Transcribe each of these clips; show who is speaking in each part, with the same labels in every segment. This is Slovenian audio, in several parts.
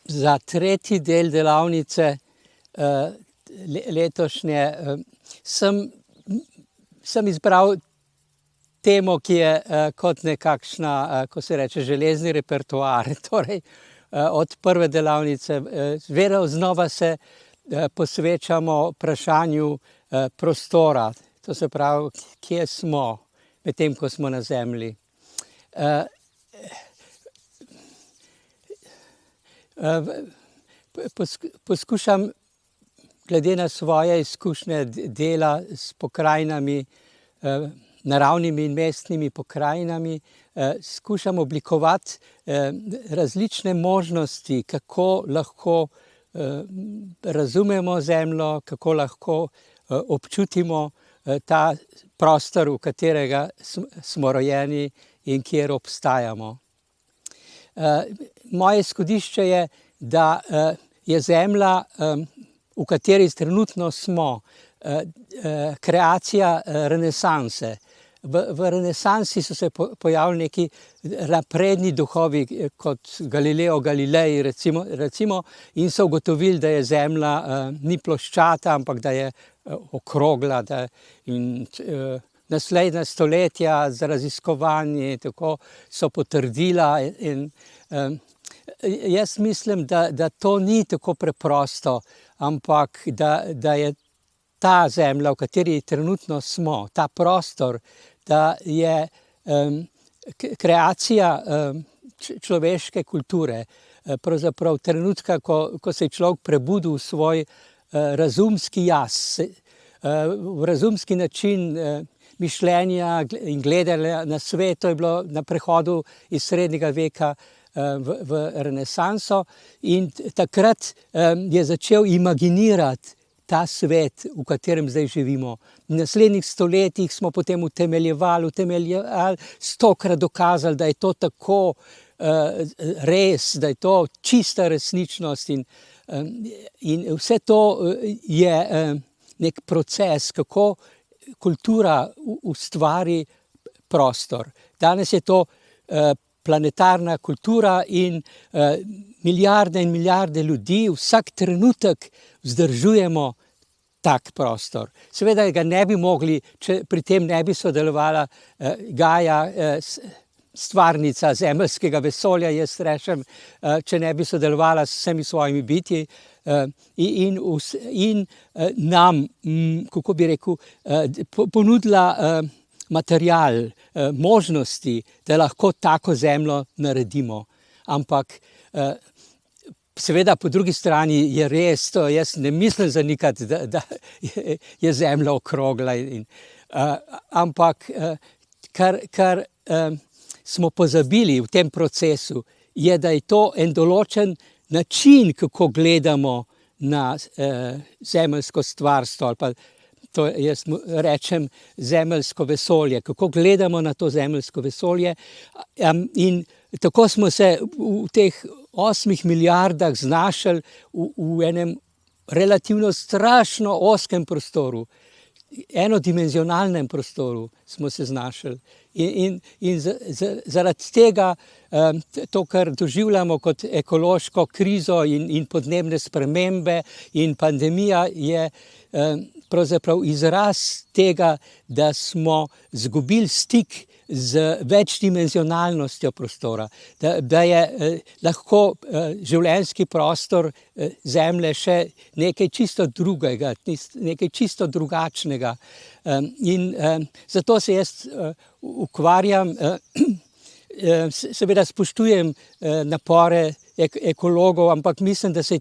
Speaker 1: Za tretji del delavnice letošnje sem izbral temo, ki je kot nekakšna, ko se reče, železni repertoar. Torej, od prve delavnice vedno znova se posvečamo vprašanju prostora. To se pravi, kje smo, medtem ko smo na Zemlji. Poskušam, glede na svoje izkušnje dela s pokrajinami, naravnimi in mestnimi pokrajinami, skušam oblikovati različne možnosti, kako lahko razumemo Zemljo, kako lahko občutimo ta prostor, v katerega smo rojeni in kjer obstajamo. Moje izhodišče je, da je Zemlja, v kateri trenutno smo, kreacija renesanse. V renesansi so se pojavili neki napredni duhovi, kot Galileo Galilei, recimo, in so ugotovili, da je Zemlja ni ploščata, ampak da je okrogla, in naslednja stoletja z raziskovanji tako so potrdila. Jaz mislim, da to ni tako preprosto, ampak da je ta Zemlja, v kateri trenutno smo, ta prostor, da je kreacija človeške kulture, pravzaprav trenutka, ko se je človek prebudil v svoj razumski jaz, v razumski način mišljenja in gledanja na svet. To je bilo na prehodu iz srednjega veka v renesanso, in takrat je začel imaginirati ta svet, v katerem zdaj živimo. V naslednjih stoletjih smo potem utemeljevali, 100-krat dokazali, da je to tako res, da je to čista resničnost, in vse to je nek proces, kako kultura ustvari prostor. Danes je to planetarna kultura in milijarde in milijarde ljudi vsak trenutek vzdržujemo tak prostor. Seveda ga ne bi mogli, če pri tem ne bi sodelovala Gaja, stvarnica zemeljskega vesolja, jaz rečem, če ne bi sodelovala s vsemi svojimi bitji in nam, kako bi rekel, ponudila material, možnosti, da lahko tako Zemljo naredimo. Ampak seveda po drugi strani je res to, jaz ne mislim zanikati, da je Zemlja okrogla, ampak kar smo pozabili v tem procesu, je, da je to en določen način, kako gledamo na zemeljsko stvarstvo, ali pa to jaz rečem zemeljsko vesolje, kako gledamo na to zemeljsko vesolje. In tako smo se v teh 8 milijardah znašli v enem relativno strašno ozkem prostoru, enodimenzionalnem prostoru smo se znašli. In zaradi tega to, kar doživljamo kot ekološko krizo in podnebne spremembe in pandemija, je pravzaprav izraz tega, da smo izgubili stik z večdimenzionalnostjo prostora, da je lahko življenjski prostor Zemlje še nekaj čisto drugega, nekaj čisto drugačnega. In zato se jaz ukvarjam, seveda spoštujem napore ekologov, ampak mislim, da je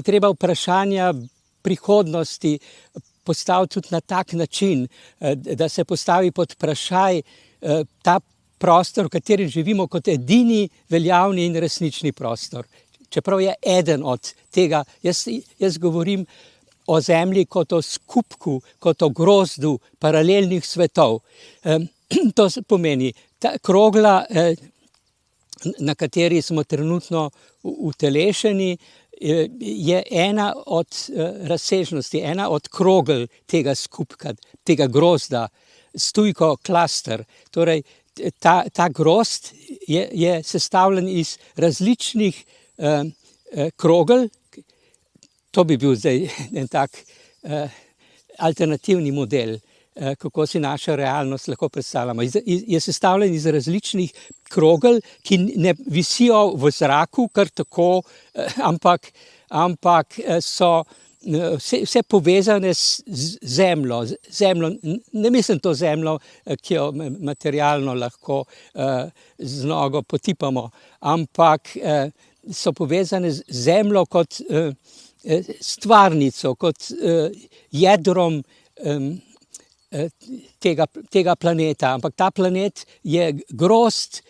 Speaker 1: treba vprašanja prihodnosti postaviti tudi na tak način, da se postavi pod vprašaj ta prostor, v katerem živimo, kot edini veljavni in resnični prostor. Čeprav je eden od tega, jaz govorim o Zemlji kot o skupku, kot o grozdu paralelnih svetov. To pomeni, ta krogla, na kateri smo trenutno utelešeni, je ena od razsežnosti, ena od krogel tega skupka, tega grozda, Stujko klaster. Torej, ta grozd je sestavljen iz različnih krogel. To bi bil zdaj en tak alternativni model, kako si našo realnost lahko predstavljamo. Je sestavljen iz različnih krogel, ki ne visijo v zraku kar tako, ampak so vse povezane z zemljo. Ne mislim to zemljo, ki jo materialno lahko z nogo potipamo, ampak so povezane z zemljo kot stvarnico, kot jedrom tega planeta. Ampak ta planet je grozd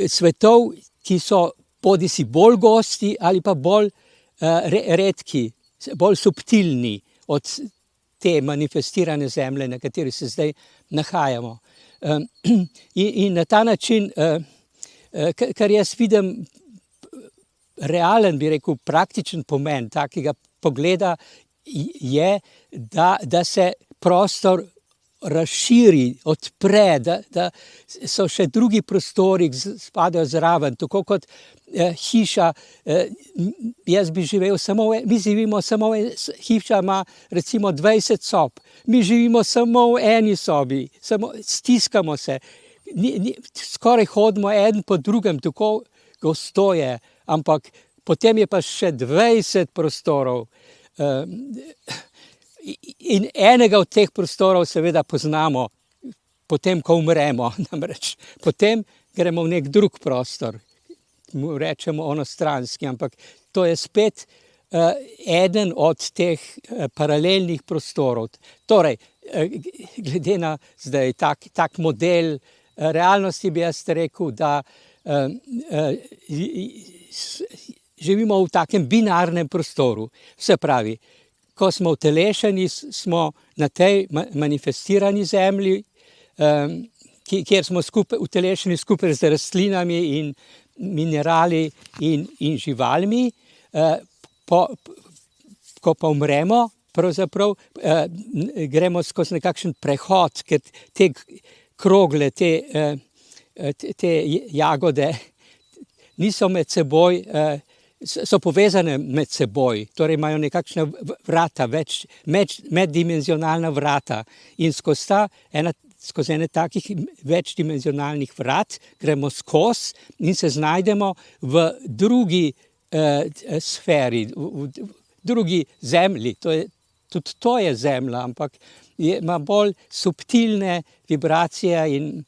Speaker 1: svetov, ki so bodisi bolj gosti ali pa bolj redki, bolj subtilni od te manifestirane zemlje, na kateri se zdaj nahajamo. In na ta način, kar jaz vidim, realen, bi rekel, praktičen pomen takega pogleda je, da se prostor razširi, odpre, da so še drugi prostori, spadajo zraven, tako kot hiša. Jaz bi živel samo, mi živimo samo, hiša ima recimo 20 sob, mi živimo samo v eni sobi, samo stiskamo se, skoraj hodimo eden po drugem, tako gosto je, ampak potem je pa še 20 prostorov. In enega od teh prostorov seveda poznamo, potem, ko umremo. Namreč potem gremo v nek drug prostor, mu rečemo onostranski, ampak to je spet eden od teh paralelnih prostorov. Torej, glede na zdaj tak model realnosti bi jaz rekel, da živimo v takem binarnem prostoru. Se pravi, ko smo utelešeni, smo na tej manifestirani zemlji, kjer smo utelešeni skupaj z rastlinami in minerali in živalmi. Ko pa umremo, pravzaprav gremo skozi nekakšen prehod, ker te krogle, te jagode niso med seboj, so povezane med seboj, torej imajo nekakšna vrata, meddimenzionalna vrata, in skozi ene takih večdimenzionalnih vrat gremo skozi in se znajdemo v drugi sferi, v drugi zemlji. Tudi to je zemlja, ampak ima bolj subtilne vibracije in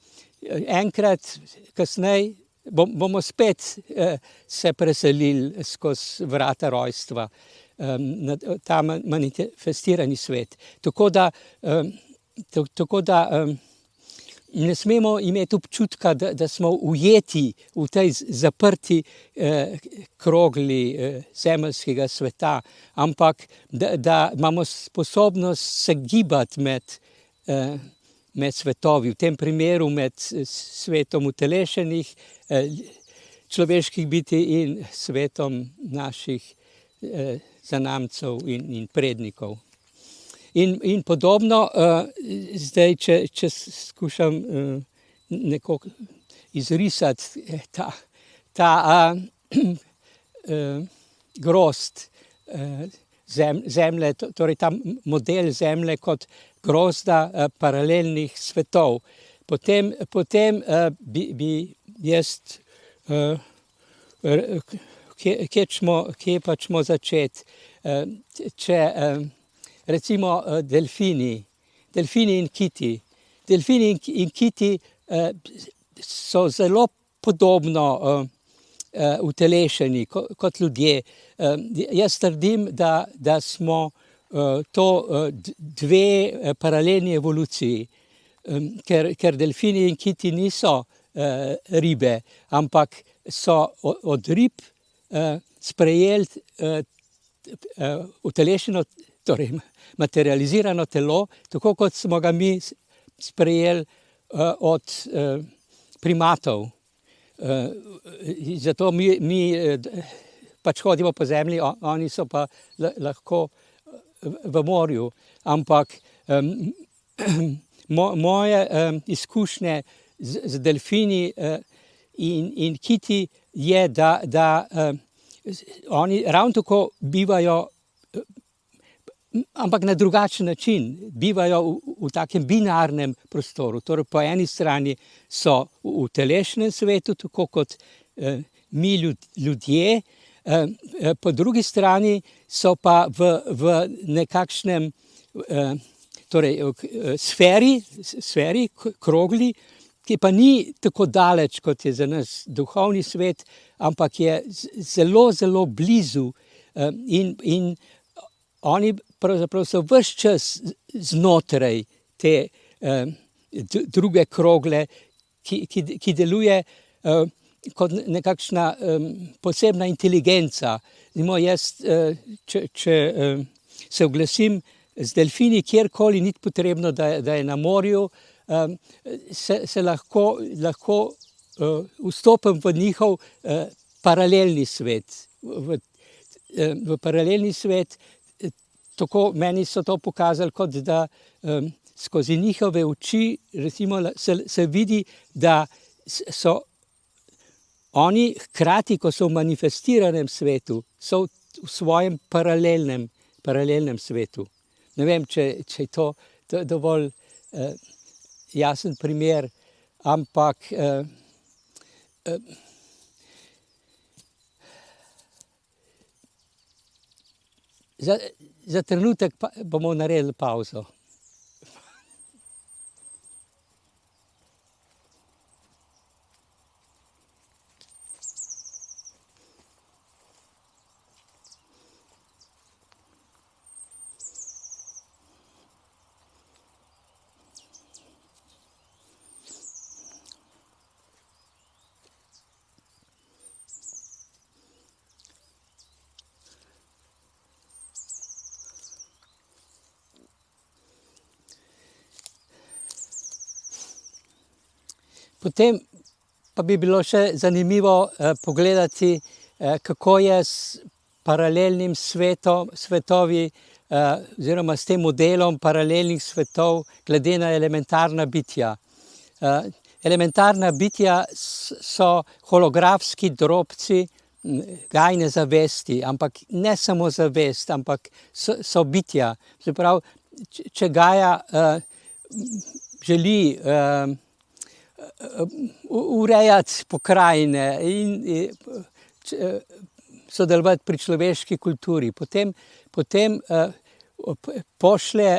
Speaker 1: enkrat kasneje bomo spet se preselili skozi vrata rojstva, ta manifestirani svet. Tako da ne smemo imeti občutka, da smo ujeti v tej zaprti krogli zemeljskega sveta, ampak da imamo sposobnost se gibati med svetovi, v tem primeru med svetom utelešenih človeških bitij in svetom naših zanamcev in prednikov. In podobno, zdaj, če skušam nekako izrisati ta grozd zemlje, torej ta model zemlje kot grozda paralelnih svetov. Potem bi jaz, kje pačmo začeti? Če recimo delfini in kiti. Delfini in kiti so zelo podobno utelešeni kot ljudje. Jaz trdim, da smo to dve paralelni evoluciji, ker delfini in kiti niso ribe, ampak so od rib sprejeli utelešeno, torej materializirano telo, tako kot smo ga mi sprejeli od primatov. Zato mi pač hodimo po zemlji, oni so pa lahko v morju. Ampak moje izkušnje z delfini in kiti je, da oni ravno tako bivajo, ampak na drugačen način, bivajo v takem binarnem prostoru. Torej, po eni strani so v telesnem svetu, tako kot mi ljudje, po drugi strani so pa v nekakšnem sferi, krogli, ki pa ni tako daleč, kot je za nas duhovni svet, ampak je zelo, zelo blizu in oni pravzaprav so ves čas znotraj te druge krogle, ki deluje kot nekakšna posebna inteligenca. Jaz, če se oglasim z delfini, kjerkoli ni potrebno, da je na morju, se lahko vstopim v njihov paralelni svet. V paralelni svet, tako meni so to pokazali, kot da skozi njihove oči recimo se vidi, da so oni hkrati, ko so v manifestiranem svetu, so v svojem paralelnem svetu. Ne vem, če je to dovolj jasen primer, ampak za trenutek bomo naredili pavzo. Potem pa bi bilo še zanimivo pogledati, kako je s paralelnim svetovi oziroma s tem modelom paralelnih svetov glede na elementarna bitja. Elementarna bitja so holografski drobci gajne zavesti, ampak ne samo zavest, ampak so bitja. Se pravi, če Gaja želi urejati pokrajine in sodelovati pri človeški kulturi, potem pošlje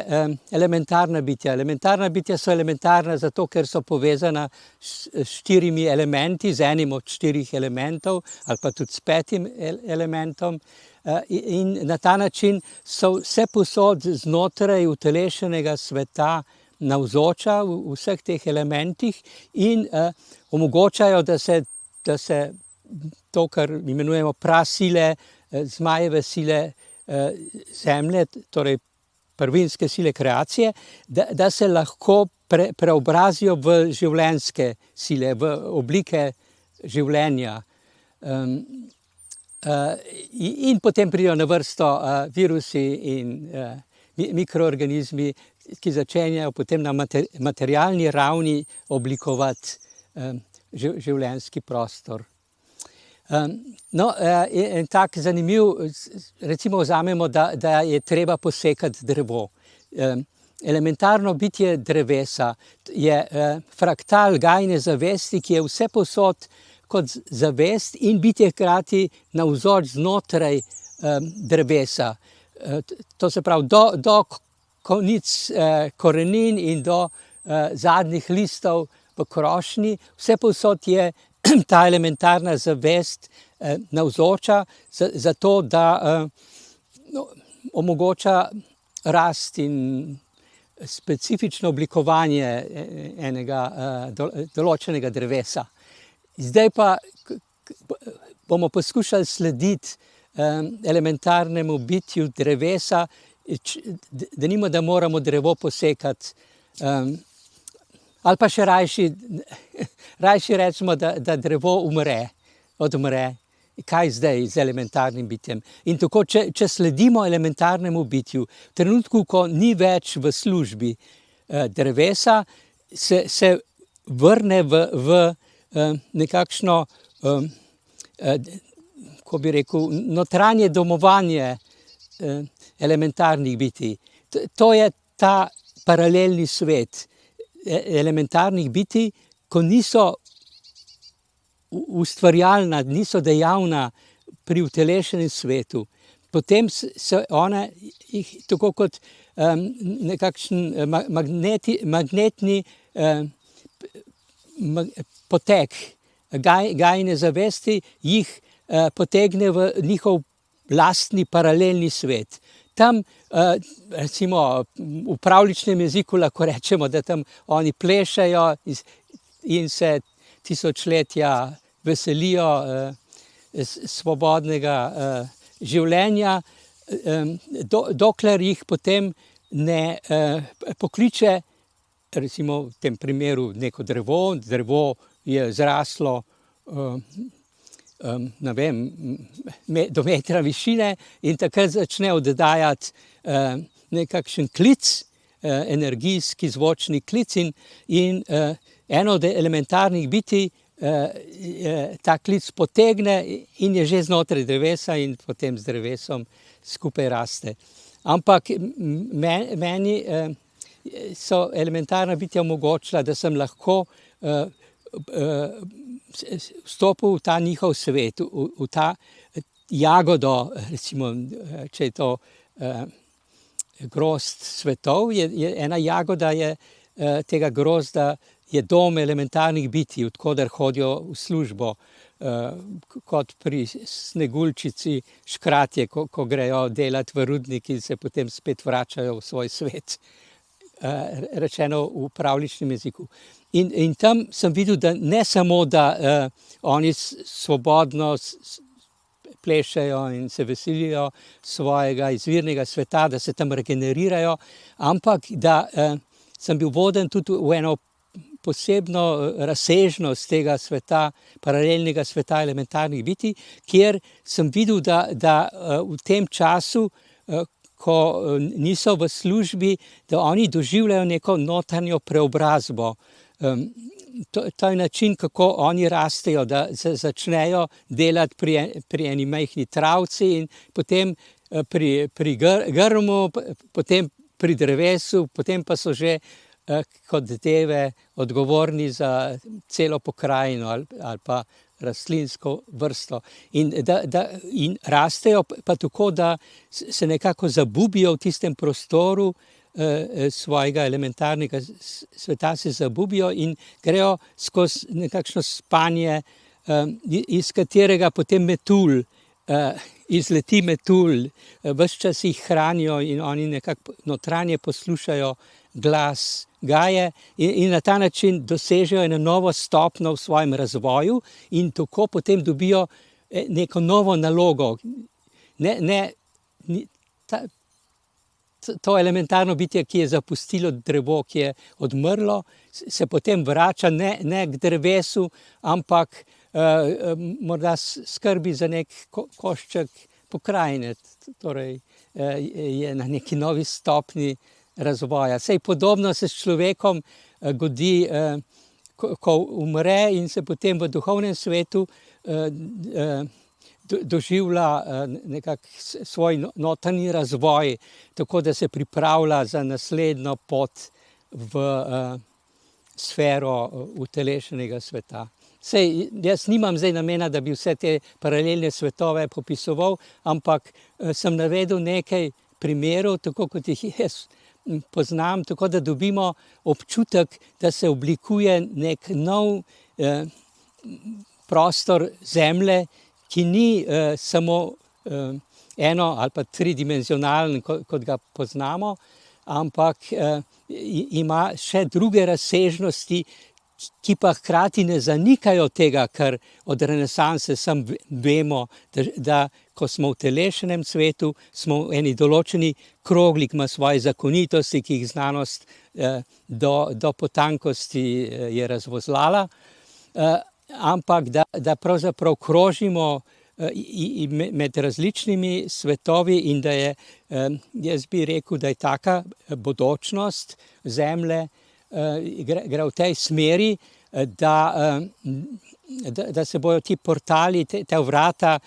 Speaker 1: elementarna bitja. Elementarna bitja so elementarna zato, ker so povezana s 4 elementi, z enim od 4 elementov ali pa tudi s 5. elementom, in na ta način so vse povsod znotraj utelešenega sveta navzoča v vseh teh elementih in omogočajo, da se to, kar imenujemo prasile, zmajeve sile zemlje, torej prvinske sile kreacije, da se lahko preobrazijo v življenjske sile, v oblike življenja. In potem pridejo na vrsto virusi in mikroorganizmi, ki začenjajo potem na materialni ravni oblikovati življenjski prostor. En tak zanimiv, recimo vzamemo, da je treba posekati drevo. Elementarno bitje drevesa je fraktal gajne zavesti, ki je vse povsod kot zavest in bitje hkrati navzoč znotraj drevesa. To se pravi, do konic korenin in do zadnjih listov v krošnji, vse povsod je ta elementarna zavest navzoča, zato da omogoča rast in specifično oblikovanje enega določenega drevesa. Zdaj pa bomo poskušali slediti elementarnemu bitju drevesa, da moramo drevo posekati, ali pa še rajši rečemo, da drevo odmre. Kaj zdaj z elementarnim bitjem? In tako, če sledimo elementarnemu bitju, v trenutku, ko ni več v službi drevesa, se vrne v nekakšno, ko bi rekel, notranje domovanje elementarnih bitij. To je ta paralelni svet elementarnih bitij, ko niso ustvarjalna, niso dejavna pri utelešenem svetu. Potem se one, tako kot nekakšen magnetni potek gajne zavesti, jih potegne v njihov lastni paralelni svet. Tam, recimo v pravljičnem jeziku lahko rečemo, da tam oni plešejo in se tisočletja veselijo svobodnega življenja, dokler jih potem ne pokliče, recimo v tem primeru neko drevo. Drevo je zraslo ne vem, do metra višine in takrat začne oddajati nekakšen klic, energijski zvočni klic in eno od elementarnih bitij ta klic potegne in je že znotraj drevesa in potem z drevesom skupaj raste. Ampak meni so elementarna bitja omogočila, da sem lahko vstopil v ta njihov svet, v ta jagodo, recimo, če je to grozd svetov, je ena jagoda tega grozda je dom elementarnih bitij, od koder hodijo v službo, kot pri Sneguljčici škratje, ko grejo delati v rudnik in se potem spet vračajo v svoj svet, rečeno v pravljičnem jeziku. In tam sem videl, da ne samo, da oni svobodno plešejo in se veselijo svojega izvirnega sveta, da se tam regenerirajo, ampak da sem bil voden tudi v eno posebno razsežnost tega sveta, paralelnega sveta elementarnih bitij, kjer sem videl, da v tem času, ko niso v službi, da oni doživljajo neko notranjo preobrazbo. To je način, kako oni rastejo, da se začnejo delati pri eni majhni travci in potem pri grmu, potem pri drevesu, potem pa so že kot deve odgovorni za celo pokrajino ali pa rastlinsko vrsto. In rastejo pa tako, da se nekako zabubijo v tistem prostoru svojega elementarnega sveta, se zabubijo in grejo skozi nekakšno spanje, iz katerega potem metulj, izleti metulj, ves čas jih hranijo in oni nekako notranje poslušajo glas gaje in na ta način dosežejo eno novo stopnjo v svojem razvoju in tako potem dobijo neko novo nalogo. To elementarno bitje, ki je zapustilo drevo, ki je odmrlo, se potem vrača ne k drevesu, ampak morda skrbi za nek košček pokrajine, torej je na neki novi stopnji razvoja. Sej podobno se s človekom godi, ko umre in se potem v duhovnem svetu doživlja nekako svoj notranji razvoj, tako da se pripravlja za naslednjo pot v sfero utelešenega sveta. Sej, jaz nimam zdaj namena, da bi vse te paralelne svetove popisoval, ampak sem navedel nekaj primerov, tako kot jih jaz poznam, tako da dobimo občutek, da se oblikuje nek nov prostor zemlje, ki ni samo eno ali pa tridimenzionalen, kot ga poznamo, ampak ima še druge razsežnosti, ki pa hkrati ne zanikajo tega, kar od renesanse sam vemo, da ko smo v telešnem svetu, smo v eni določeni krogli, ki ima svoje zakonitosti, ki jih znanost do potankosti je razvozlala, ampak da pravzaprav krožimo med različnimi svetovi in da je, jaz bi rekel, da je taka bodočnost zemlje gre v tej smeri, da se bojo ti portali, ta vrata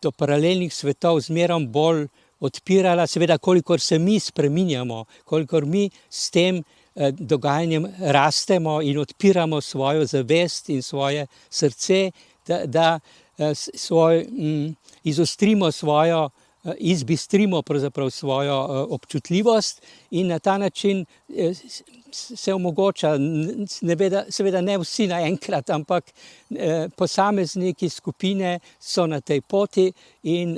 Speaker 1: do paralelnih svetov zmerom bolj odpirala, seveda kolikor se mi spreminjamo, kolikor mi s tem dogajanjem rastemo in odpiramo svojo zavest in svoje srce, da izostrimo svojo, izbistrimo pravzaprav svojo občutljivost in na ta način se omogoča, seveda ne vsi naenkrat, ampak posamezniki, skupine so na tej poti in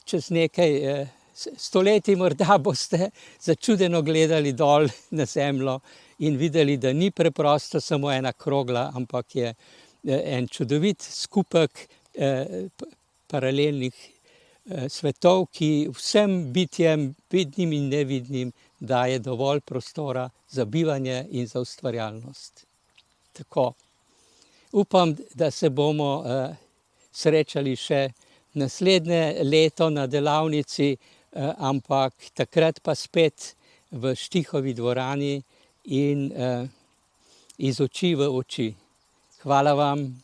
Speaker 1: čez nekaj stoletij morda boste začudeno gledali dol na zemljo in videli, da ni preprosto samo ena krogla, ampak je en čudovit skupek paralelnih svetov, ki vsem bitjem, vidnim in nevidnim, daje dovolj prostora za bivanje in za ustvarjalnost. Tako. Upam, da se bomo srečali še naslednje leto na delavnici, ampak takrat pa spet v Štihovi dvorani in iz oči v oči. Hvala vam.